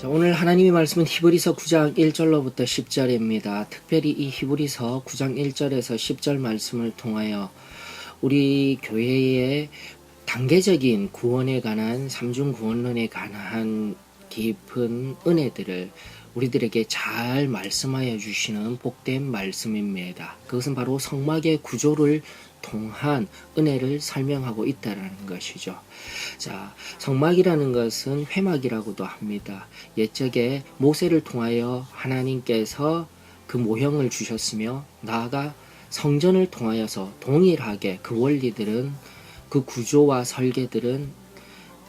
자, 오늘 하나님의 말씀은 히브리서 9장 1절로부터 10절입니다. 특별히 이 히브리서 9장 1절에서 10절 말씀을 통하여 우리 교회의 단계적인 구원에 관한 삼중 구원론에 관한 깊은 은혜들을 우리들에게 잘 말씀하여 주시는 복된 말씀입니다. 그것은 바로 성막의 구조를 통한 은혜를 설명하고 있다는 것이죠. 자, 성막이라는 것은 회막이라고도 합니다. 옛적에 모세를 통하여 하나님께서 그 모형을 주셨으며 나아가 성전을 통하여서 동일하게 그 원리들은 그 구조와 설계들은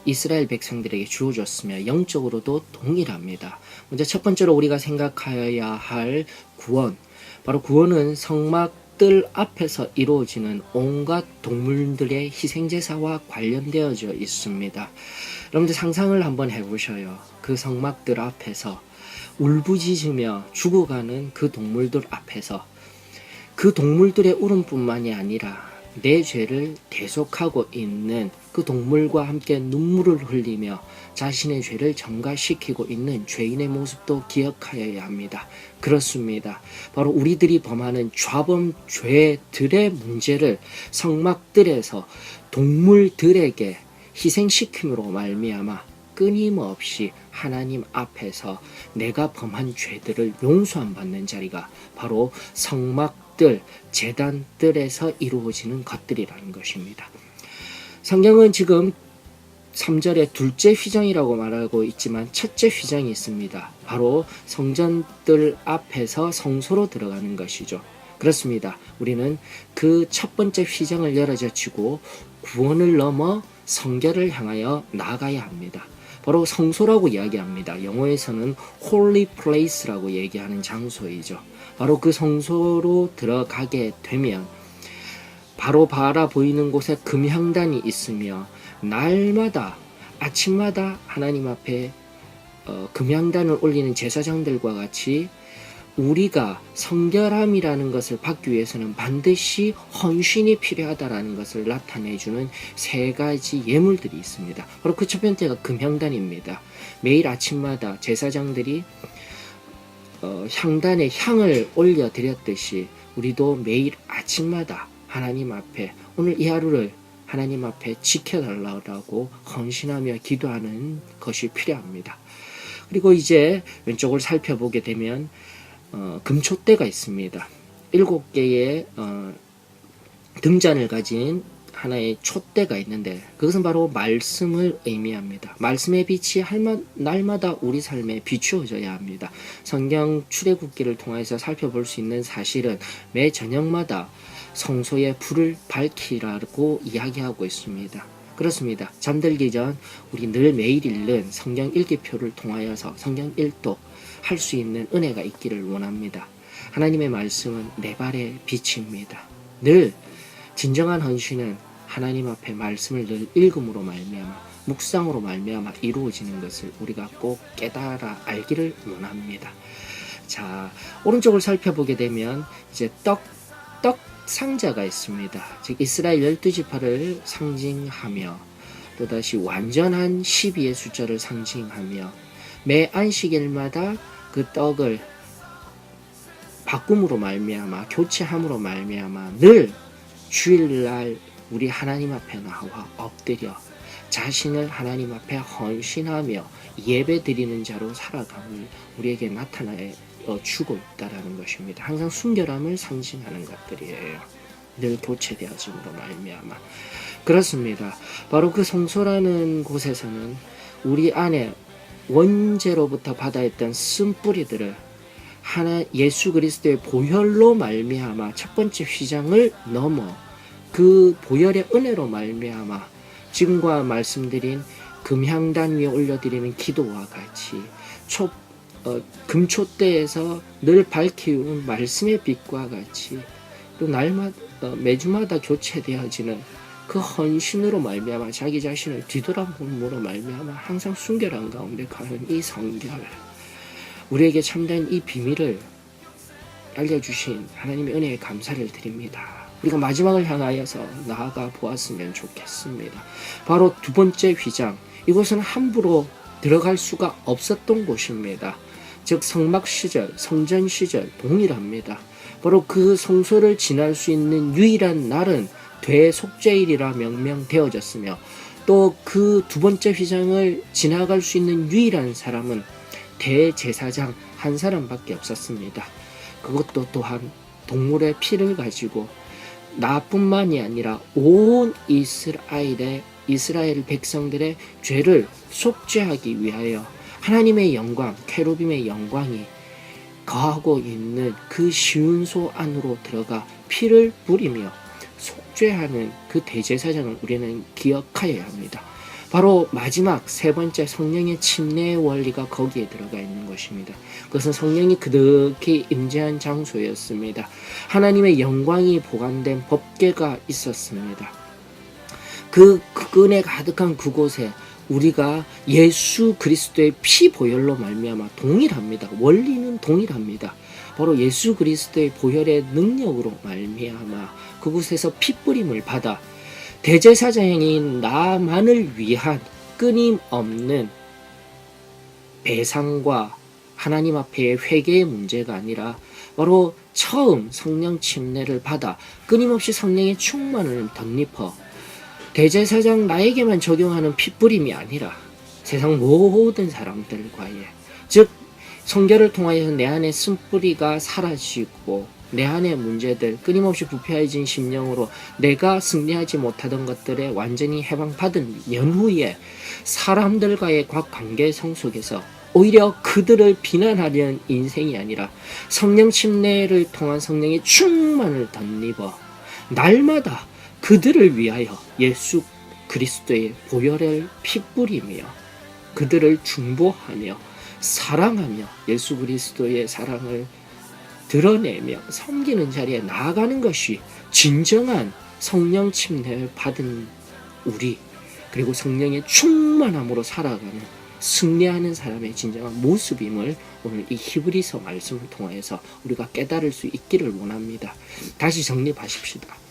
이스라엘 백성들에게 주어졌으며 영적으로도 동일합니다. 먼저 첫 번째로 우리가 생각하여야 할 구원, 바로 구원은 성막들 앞에서 이루어지는 온갖 동물들의 희생제사와 관련되어져 있습니다. 여러분들 상상을 한번 해보셔요. 그 성막들 앞에서 울부짖으며 죽어가는 그 동물들 앞에서 그 동물들의 울음뿐만이 아니라 내 죄를 대속하고 있는 그 동물과 함께 눈물을 흘리며 자신의 죄를 전가시키고 있는 죄인의 모습도 기억하여야 합니다. 그렇습니다. 바로 우리들이 범하는 좌범 죄들의 문제를 성막들에서 동물들에게 희생시킴으로 말미암아 끊임없이 하나님 앞에서 내가 범한 죄들을 용서함 받는 자리가 바로 성막들, 제단들에서 이루어지는 것들이라는 것입니다. 성경은 지금 3절에 둘째 휘장이라고 말하고 있지만 첫째 휘장이 있습니다. 바로 성전들 앞에서 성소로 들어가는 것이죠. 그렇습니다. 우리는 그 첫 번째 휘장을 열어젖히고 구원을 넘어 성결을 향하여 나아가야 합니다. 바로 성소라고 이야기합니다. 영어에서는 holy place라고 얘기하는 장소이죠. 바로 그 성소로 들어가게 되면 바로 바라보이는 곳에 금향단이 있으며 날마다 아침마다 하나님 앞에 금향단을 올리는 제사장들과 같이 우리가 성결함이라는 것을 받기 위해서는 반드시 헌신이 필요하다라는 것을 나타내주는 세 가지 예물들이 있습니다. 바로 그 첫 번째가 금향단입니다. 매일 아침마다 제사장들이 향단에 향을 올려드렸듯이 우리도 매일 아침마다 하나님 앞에 오늘 이 하루를 하나님 앞에 지켜달라고 헌신하며 기도하는 것이 필요합니다. 그리고 이제 왼쪽을 살펴보게 되면 금촛대가 있습니다. 7개의 등잔을 가진 하나의 촛대가 있는데 그것은 바로 말씀을 의미합니다. 말씀의 빛이 날마다 우리 삶에 비추어져야 합니다. 성경 출애굽기를 통해서 살펴볼 수 있는 사실은 매 저녁마다 성소에 불을 밝히라고 이야기하고 있습니다. 그렇습니다. 잠들기 전 우리 늘 매일 읽는 성경 읽기표를 통하여서 성경 일독 할 수 있는 은혜가 있기를 원합니다. 하나님의 말씀은 내 발의 빛입니다. 늘 진정한 헌신은 하나님 앞에 말씀을 늘 읽음으로 말미암아 묵상으로 말미암아 이루어지는 것을 우리가 꼭 깨달아 알기를 원합니다. 자, 오른쪽을 살펴보게 되면 이제 떡 상자가 있습니다. 즉 이스라엘 12지파를 상징하며 또다시 완전한 12의 숫자를 상징하며 매 안식일마다 그 떡을 바꿈으로 말미암아 교체함으로 말미암아 늘 주일날 우리 하나님 앞에 나와 엎드려 자신을 하나님 앞에 헌신하며 예배 드리는 자로 살아감을 우리에게 나타내 주고 있다라는 것입니다. 항상 순결함을 상징하는 것들이에요. 늘 교체되어짐으로 말미암아 그렇습니다. 바로 그 성소라는 곳에서는 우리 안에 원죄로부터 받아있던 쓴뿌리들을 예수 그리스도의 보혈로 말미암아 첫 번째 휘장을 넘어 그 보혈의 은혜로 말미암아 지금과 말씀드린 금향단 위에 올려드리는 기도와 같이 금촛대에서 늘 밝히는 말씀의 빛과 같이 또 매주마다 교체되어지는 그 헌신으로 말미암아 자기 자신을 뒤돌아봄으로 말미암아 항상 순결한 가운데 가는 이 성결, 우리에게 참된 이 비밀을 알려주신 하나님의 은혜에 감사를 드립니다. 우리가 마지막을 향하여서 나아가 보았으면 좋겠습니다. 바로 두 번째 휘장, 이것은 함부로 들어갈 수가 없었던 곳입니다. 즉 성막 시절, 성전 시절 동일합니다. 바로 그 성소를 지날 수 있는 유일한 날은 대속죄일이라 명명되어졌으며 또 그 두 번째 휘장을 지나갈 수 있는 유일한 사람은 대제사장 한 사람밖에 없었습니다. 그것도 또한 동물의 피를 가지고 나뿐만이 아니라 온 이스라엘 백성들의 죄를 속죄하기 위하여 하나님의 영광, 케루빔의 영광이 거하고 있는 그 시운소 안으로 들어가 피를 뿌리며 속죄하는 그 대제사장을 우리는 기억하여야 합니다. 바로 마지막 세 번째 성령의 침례의 원리가 거기에 들어가 있는 것입니다. 그것은 성령이 그득히 임재한 장소였습니다. 하나님의 영광이 보관된 법궤가 있었습니다. 그 은혜 가득한 그곳에 우리가 예수 그리스도의 피 보혈로 말미암아 동일합니다. 원리는 동일합니다. 바로 예수 그리스도의 보혈의 능력으로 말미암아 그곳에서 피 뿌림을 받아 대제사장인 나만을 위한 끊임없는 배상과 하나님 앞에의 회개의 문제가 아니라 바로 처음 성령 침례를 받아 끊임없이 성령의 충만을 덧입어 대제사장 나에게만 적용하는 핏부림이 아니라 세상 모든 사람들과의, 즉 성결을 통하여서 내 안에 쓴뿌리가 사라지고 내 안의 문제들, 끊임없이 부패해진 심령으로 내가 승리하지 못하던 것들에 완전히 해방받은 연후에 사람들과의 관계성 속에서 오히려 그들을 비난하려는 인생이 아니라 성령 침례를 통한 성령의 충만을 덧입어 날마다 그들을 위하여 예수 그리스도의 보혈을 핏뿌리며 그들을 중보하며 사랑하며 예수 그리스도의 사랑을 드러내며 섬기는 자리에 나아가는 것이 진정한 성령 침례를 받은 우리, 그리고 성령의 충만함으로 살아가는 승리하는 사람의 진정한 모습임을 오늘 이 히브리서 말씀을 통해서 우리가 깨달을 수 있기를 원합니다. 다시 정립하십시다.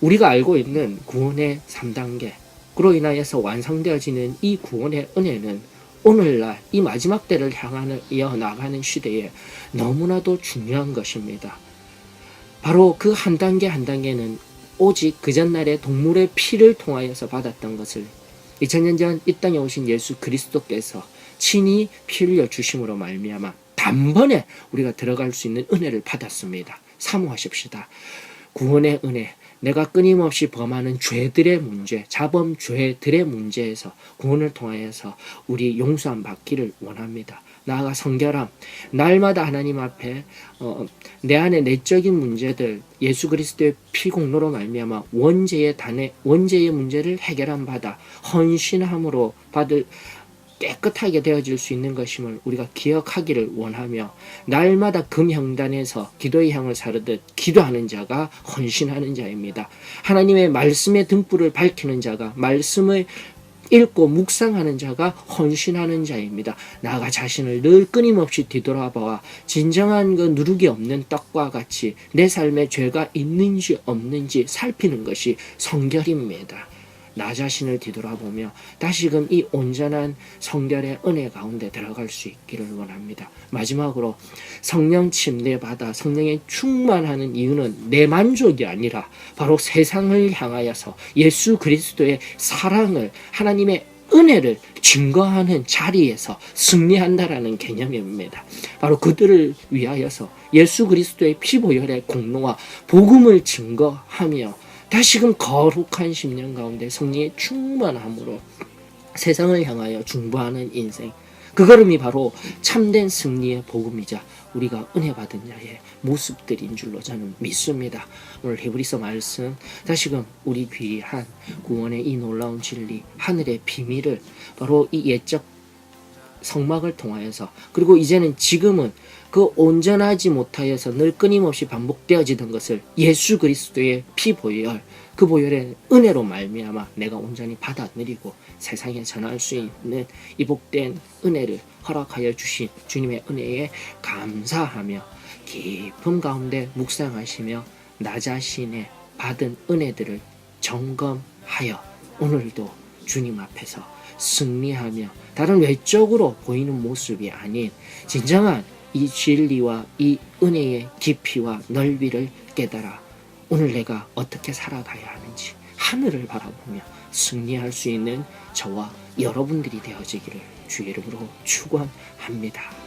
우리가 알고 있는 구원의 3단계, 그로 인하여서 완성되어지는 이 구원의 은혜는 오늘날 이 마지막 때를 향하여 나가는 시대에 너무나도 중요한 것입니다. 바로 그 한 단계 한 단계는 오직 그 전날에 동물의 피를 통하여서 받았던 것을 2000년 전 이 땅에 오신 예수 그리스도께서 친히 피 흘려 주심으로 말미암아 단번에 우리가 들어갈 수 있는 은혜를 받았습니다. 사모하십시다. 구원의 은혜, 내가 끊임없이 범하는 죄들의 문제, 자범죄들의 문제에서 구원을 통하여서 우리 용서함 받기를 원합니다. 나아가 성결함, 날마다 하나님 앞에 내 안의 내적인 문제들, 예수 그리스도의 피 공로로 말미암아 원죄의 문제를 해결함 받아 헌신함으로 받을 깨끗하게 되어질 수 있는 것임을 우리가 기억하기를 원하며, 날마다 금형단에서 기도의 향을 사르듯 기도하는 자가 헌신하는 자입니다. 하나님의 말씀의 등불을 밝히는 자가, 말씀을 읽고 묵상하는 자가 헌신하는 자입니다. 나가 자신을 늘 끊임없이 뒤돌아보아 진정한 그 누룩이 없는 떡과 같이 내 삶에 죄가 있는지 없는지 살피는 것이 성결입니다. 나 자신을 뒤돌아보며 다시금 이 온전한 성결의 은혜 가운데 들어갈 수 있기를 원합니다. 마지막으로 성령 침례받아 성령에 충만하는 이유는 내 만족이 아니라 바로 세상을 향하여서 예수 그리스도의 사랑을, 하나님의 은혜를 증거하는 자리에서 승리한다라는 개념입니다. 바로 그들을 위하여서 예수 그리스도의 피보혈의 공로와 복음을 증거하며 다시금 거룩한 심령 가운데 성령의 충만함으로 세상을 향하여 중보하는 인생, 그 걸음이 바로 참된 승리의 복음이자 우리가 은혜 받은 자의 모습들인 줄로 저는 믿습니다. 오늘 히브리서 말씀, 다시금 우리 귀한 구원의 이 놀라운 진리, 하늘의 비밀을 바로 이 옛적 성막을 통하여서, 그리고 이제는 지금은 그 온전하지 못하여서 늘 끊임없이 반복되어지던 것을 예수 그리스도의 피보혈, 그 보혈의 은혜로 말미암아 내가 온전히 받아 누리고 세상에 전할 수 있는 이 복된 은혜를 허락하여 주신 주님의 은혜에 감사하며 깊은 가운데 묵상하시며 나 자신의 받은 은혜들을 점검하여 오늘도 주님 앞에서 승리하며 다른 외적으로 보이는 모습이 아닌 진정한 이 진리와 이 은혜의 깊이와 넓이를 깨달아 오늘 내가 어떻게 살아가야 하는지 하늘을 바라보며 승리할 수 있는 저와 여러분들이 되어지기를 주의 이름으로 축원합니다.